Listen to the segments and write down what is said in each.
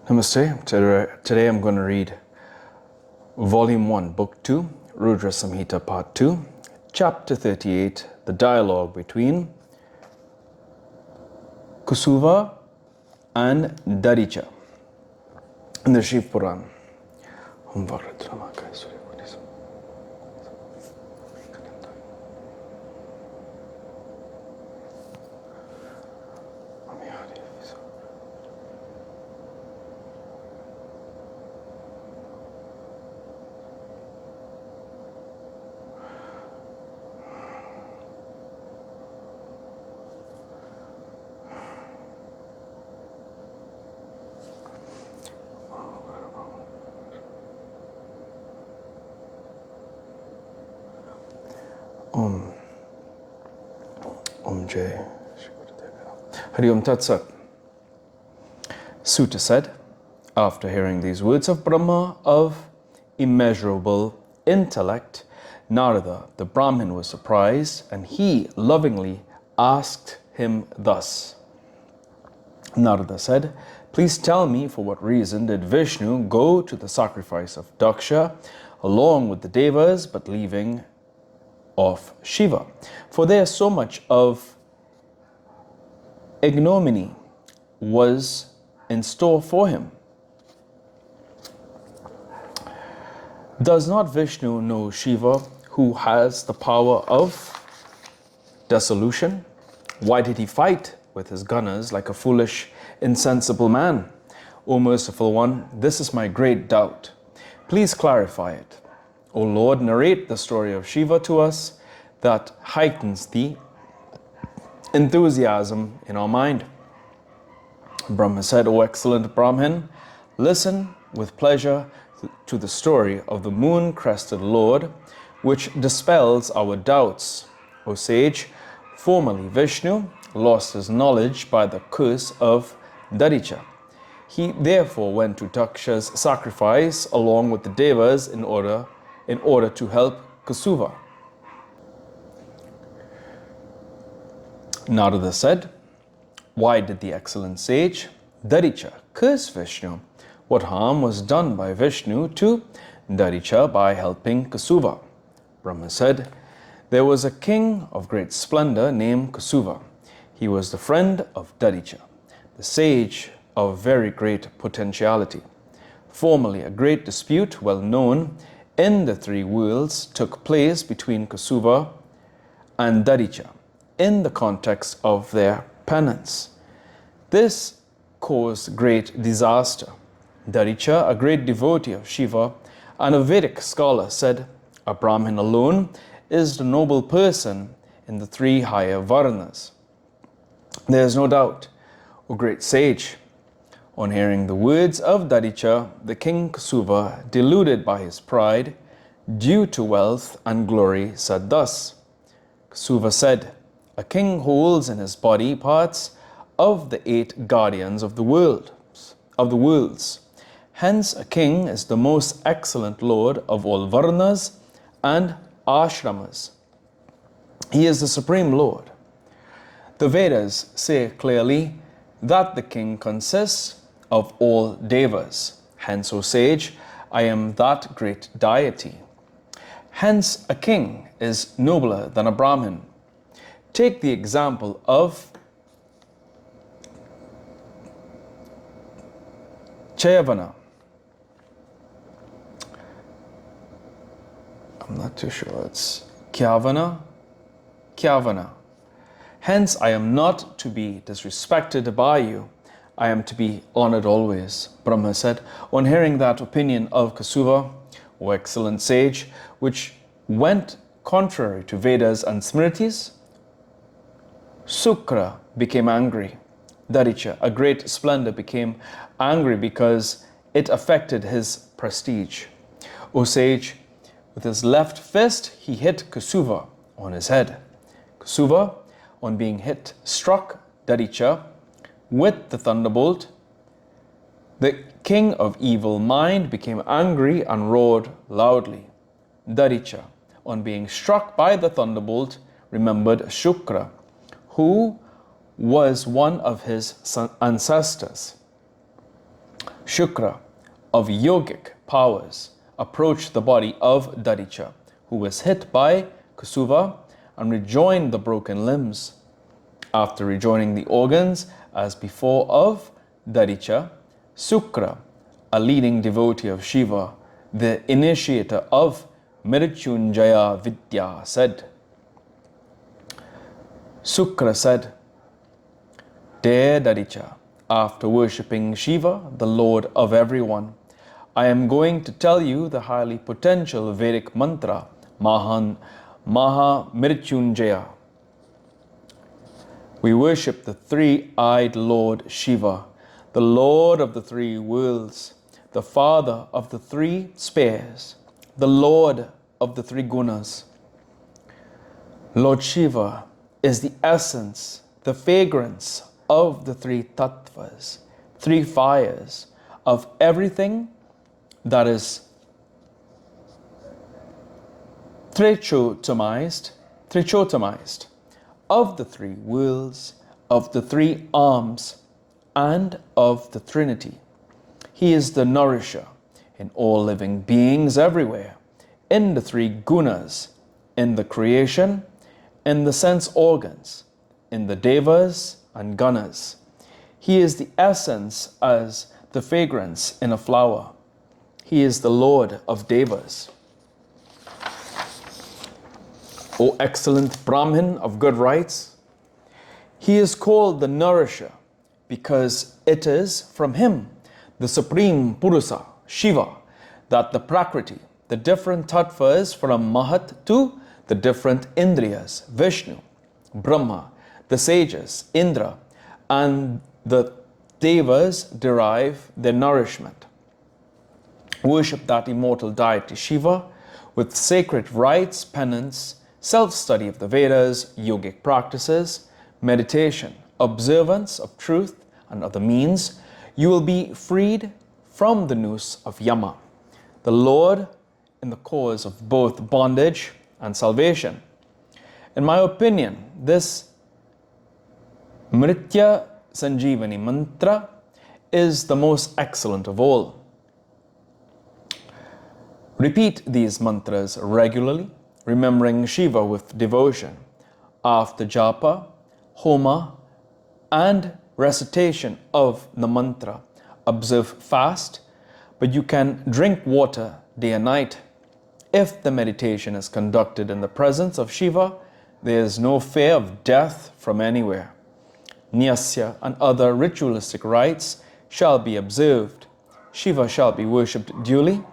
Namaste. Today I'm going to read Volume 1, Book 2, Rudra Samhita Part 2, Chapter 38, the dialogue between Kusuva and Daricha in the Shiva Puran. Om Jai. Hari Om Tat Sat. Sutta said, after hearing these words of Brahma of immeasurable intellect, Narada, the Brahmin, was surprised, and he lovingly asked him thus. Narada said, please tell me for what reason did Vishnu go to the sacrifice of Daksha along with the Devas, but leaving of Shiva? For there so much of ignominy was in store for him. Does not Vishnu know Shiva, who has the power of dissolution? Why did he fight with his gunners like a foolish, insensible man? O merciful one, this is my great doubt. Please clarify it. O Lord, narrate the story of Shiva to us that heightens the enthusiasm in our mind. Brahma said, O excellent Brahmin, listen with pleasure to the story of the moon-crested Lord, which dispels our doubts. O sage, formerly Vishnu lost his knowledge by the curse of Daricha. He therefore went to Daksha's sacrifice along with the Devas in order to help Kusuva. Narada said, why did the excellent sage Daricha curse Vishnu? What harm was done by Vishnu to Daricha by helping Kusuva? Brahma said, there was a king of great splendor named Kusuva. He was the friend of Daricha, the sage of very great potentiality. Formerly, a great dispute, well known in the three worlds, took place between Kusuva and Daricha in the context of their penance. This caused great disaster. Daricha, a great devotee of Shiva and a Vedic scholar, said, a Brahmin alone is the noble person in the three higher Varnas. There is no doubt, O great sage. On hearing the words of Daricha, the king Kusuva, deluded by his pride, due to wealth and glory, said thus. Kusuva said, a king holds in his body parts of the 8 guardians of the worlds. Hence, a king is the most excellent lord of all Varnas and Ashramas. He is the supreme lord. The Vedas say clearly that the king consists of all Devas. Hence, O sage, I am that great deity. Hence, a king is nobler than a Brahmin. Take the example of Chayavana. I'm not too sure. It's Kyavana. Hence, I am not to be disrespected by you. I am to be honored always. Brahma said, on hearing that opinion of Kusuva, O excellent sage, which went contrary to Vedas and Smritis, Sukra became angry. Daricha, a great splendor, became angry because it affected his prestige. O sage, with his left fist, he hit Kusuva on his head. Kusuva, on being hit, struck Daricha with the thunderbolt. The king of evil mind became angry and roared loudly. Daricha, on being struck by the thunderbolt, remembered Shukra, who was one of his ancestors. Shukra, of yogic powers, approached the body of Daricha, who was hit by Kasuva, and rejoined the broken limbs. After rejoining the organs as before of Daricha, Sukra, a leading devotee of Shiva, the initiator of Mrityunjaya Vidya, said, Sukra said, Dear Daricha, after worshipping Shiva, the Lord of everyone, I am going to tell you the highly potential Vedic mantra, Maha Mrityunjaya. We worship the three-eyed Lord Shiva, the Lord of the three worlds, the Father of the three spheres, the Lord of the three gunas. Lord Shiva is the essence, the fragrance of the three tattvas, three fires, of everything that is trichotomized, of the three worlds, of the three arms, and of the Trinity. He is the nourisher in all living beings everywhere, in the three gunas, in the creation, in the sense organs, in the devas and ganas. He is the essence as the fragrance in a flower. He is the Lord of devas. O excellent Brahmin of good rights, he is called the nourisher because it is from him, the supreme Purusa, Shiva, that the Prakriti, the different tattvas from Mahat to the different Indriyas, Vishnu, Brahma, the sages, Indra, and the devas derive their nourishment. Worship that immortal deity Shiva with sacred rites, penance, self-study of the Vedas, yogic practices, meditation, observance of truth and other means. You will be freed from the noose of Yama, the Lord in the cause of both bondage and salvation. In my opinion, this Mritya Sanjeevani mantra is the most excellent of all. Repeat these mantras regularly, remembering Shiva with devotion. After japa, homa, and recitation of the mantra, observe fast, but you can drink water day and night. If the meditation is conducted in the presence of Shiva, there is no fear of death from anywhere. Nyasya and other ritualistic rites shall be observed. Shiva shall be worshipped duly.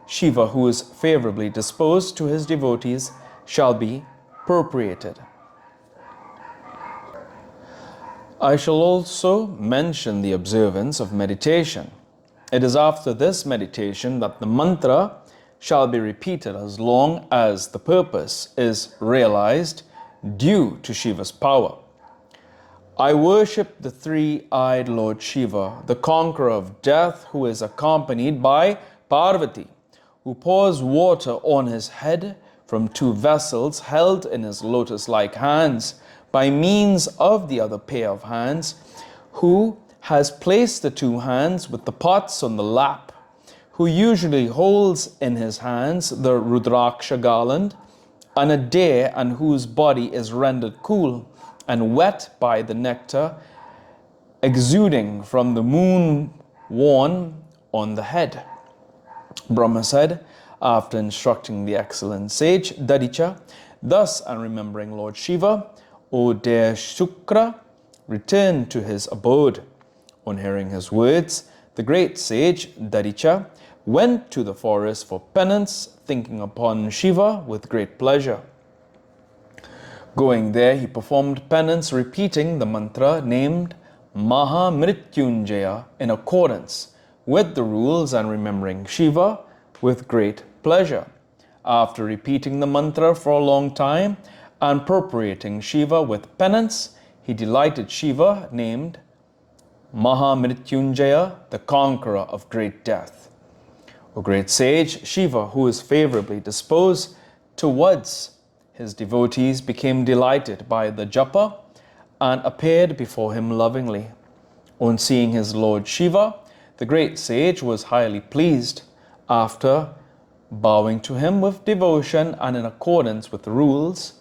Shiva, who is favorably disposed to his devotees, shall be propitiated. I shall also mention the observance of meditation. It is after this meditation that the mantra shall be repeated as long as the purpose is realized due to Shiva's power. I worship the three-eyed Lord Shiva, the conqueror of death, who is accompanied by Parvati, who pours water on his head from two vessels held in his lotus-like hands by means of the other pair of hands, who has placed the two hands with the pots on the lap, who usually holds in his hands the Rudraksha garland and a deer, and whose body is rendered cool and wet by the nectar exuding from the moon worn on the head. Brahma said, after instructing the excellent sage Daricha, thus and remembering Lord Shiva, O dear Shukra, returned to his abode. On hearing his words, the great sage Daricha went to the forest for penance, thinking upon Shiva with great pleasure. Going there, he performed penance, repeating the mantra named Maha Mrityunjaya in accordance with the rules and remembering Shiva with great pleasure. After repeating the mantra for a long time and propitiating Shiva with penance, he delighted Shiva, named Maha Mrityunjaya, the conqueror of great death. O great sage, Shiva, who is favorably disposed towards his devotees, became delighted by the japa and appeared before him lovingly. On seeing his Lord Shiva, The great sage was highly pleased. After bowing to him with devotion and in accordance with the rules,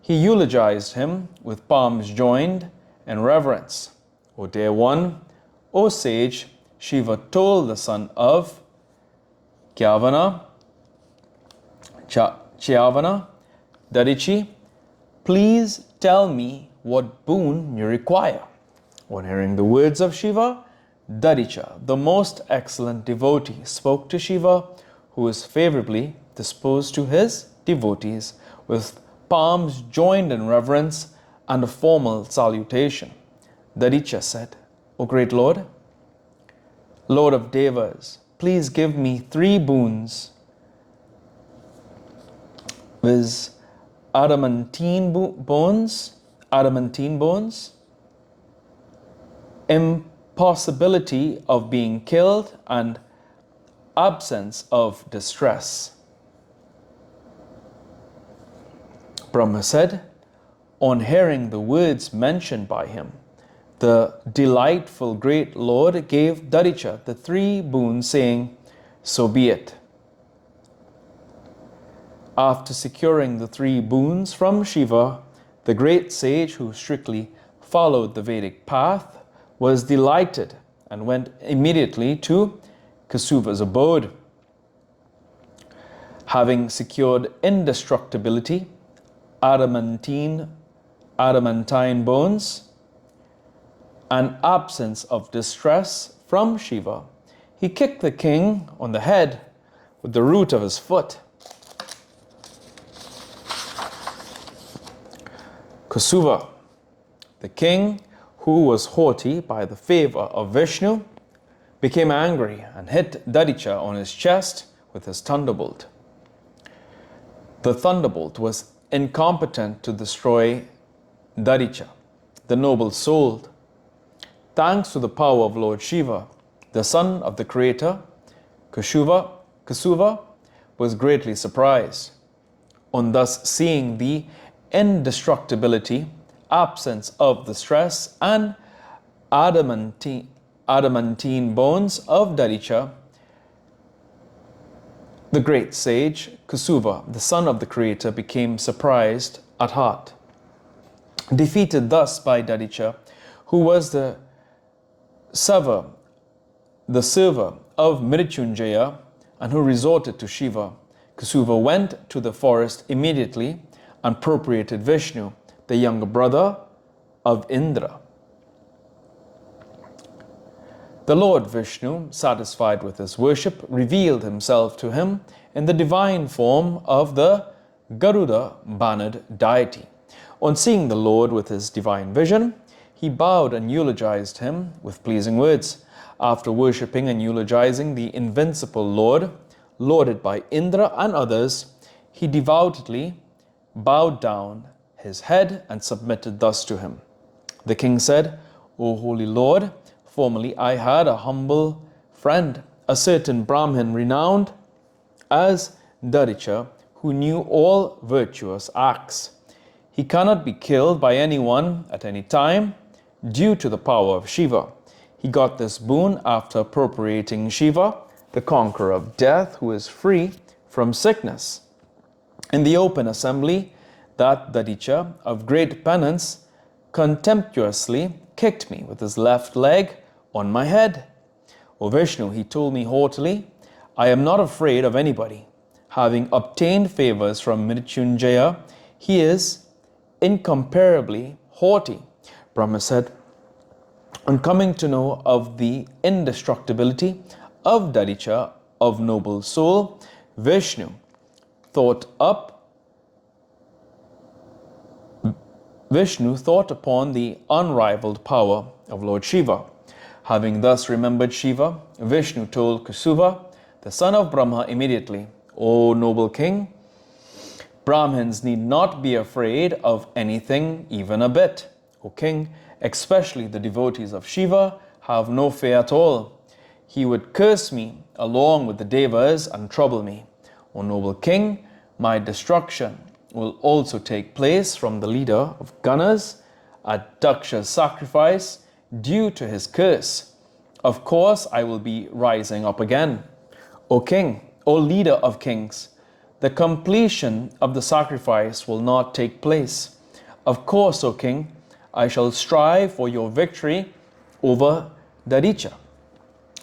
he eulogized him with palms joined in reverence. O dear one, O sage, Shiva told the son of Chyavana, Dadichi, please tell me what boon you require. On hearing the words of Shiva, Dadicha, the most excellent devotee, spoke to Shiva, who was favorably disposed to his devotees, with palms joined in reverence and a formal salutation. Dadicha said, O great Lord, Lord of Devas, please give me 3 boons, viz. adamantine bones, impossibility of being killed, and absence of distress. Brahma said, on hearing the words mentioned by him, the delightful great Lord gave Dadicha the 3 boons, saying, so be it. After securing the 3 boons from Shiva, the great sage, who strictly followed the Vedic path, was delighted and went immediately to Kasuva's abode. Having secured indestructibility, adamantine bones, and absence of distress from Shiva, he kicked the king on the head with the root of his foot. Kasuva, the king, who was haughty by the favor of Vishnu, became angry and hit Dadicha on his chest with his thunderbolt. The thunderbolt was incompetent to destroy Dadicha, the noble soul. Thanks to the power of Lord Shiva, the son of the Creator, Kasuva was greatly surprised. On thus seeing the indestructibility, absence of the stress, and adamantine bones of Dadicha, the great sage Kasuva, the son of the Creator, became surprised at heart. Defeated thus by Dadicha, who was the server of Mrityunjaya and who resorted to Shiva, Kasuva went to the forest immediately and propitiated Vishnu, the younger brother of Indra. The Lord Vishnu, satisfied with his worship, revealed himself to him in the divine form of the Garuda-bannered deity. On seeing the Lord with his divine vision, he bowed and eulogized him with pleasing words. After worshipping and eulogizing the invincible Lord, lauded by Indra and others, he devoutly bowed down his head and submitted thus to him. The king said, O holy Lord, formerly I had a humble friend, a certain Brahmin renowned as Dadicha, who knew all virtuous acts. He cannot be killed by anyone at any time due to the power of Shiva. He got this boon after appropriating Shiva, the conqueror of death, who is free from sickness. In the open assembly, that Dadicha, of great penance, contemptuously kicked me with his left leg on my head. O Vishnu, he told me haughtily, I am not afraid of anybody. Having obtained favors from Mrityunjaya, he is incomparably haughty. Brahma said, on coming to know of the indestructibility of Dadicha, of noble soul, Vishnu thought upon the unrivaled power of Lord Shiva. Having thus remembered Shiva, Vishnu told Kasuva, the son of Brahma, immediately, O noble king, Brahmins need not be afraid of anything even a bit. O king, especially the devotees of Shiva have no fear at all. He would curse me along with the Devas and trouble me. O noble king, my destruction will also take place from the leader of Ganas at Daksha's sacrifice due to his curse. Of course, I will be rising up again. O king, O leader of kings, the completion of the sacrifice will not take place. Of course, O king, I shall strive for your victory over Daricha.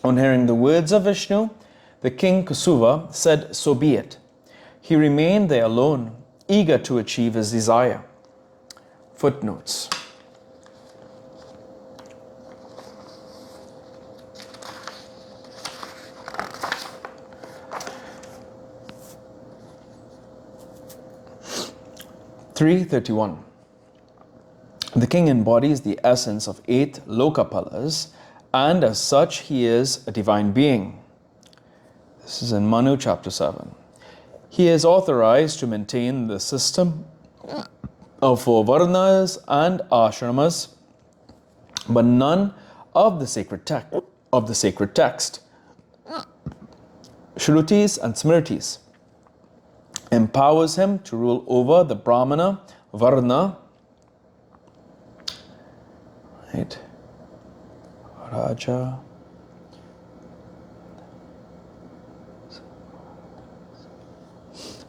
On hearing the words of Vishnu, the king Kusuva said, so be it. He remained there alone, eager to achieve his desire. Footnotes. (331) The king embodies the essence of 8 Lokapalas, and as such he is a divine being. This is in Manu chapter 7. He is authorized to maintain the system of 4 Varnas and Ashramas, but none of the sacred text, Shrutis and Smritis, empowers him to rule over the Brahmana, Varna, right? Raja.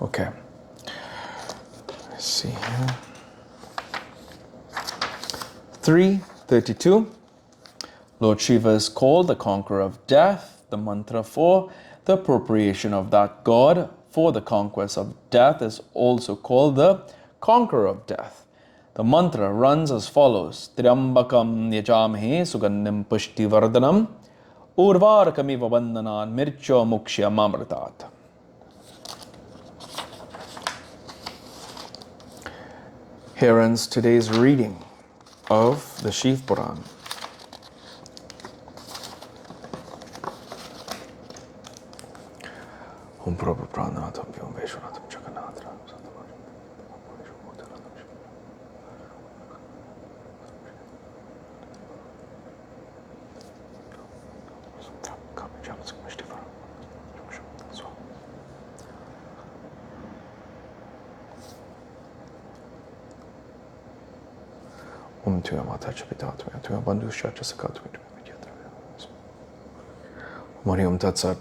Okay. Let's see here. 332. Lord Shiva is called the conqueror of death. The mantra for the appropriation of that god for the conquest of death is also called the conqueror of death. The mantra runs as follows: Triambakam yajamhe sugandhim pushti vardhanam urvarakamiva bandhanan mircho mukshya mamritat. Here ends today's reading of the Shiva Puran. Om Prabhu Pranatham Vyom Veshwanatham Chakanatra. Om Tuya Mata Chapitatmya Tuya Bandhu Shacha Sakatmya Om Hari Om Tat Sat.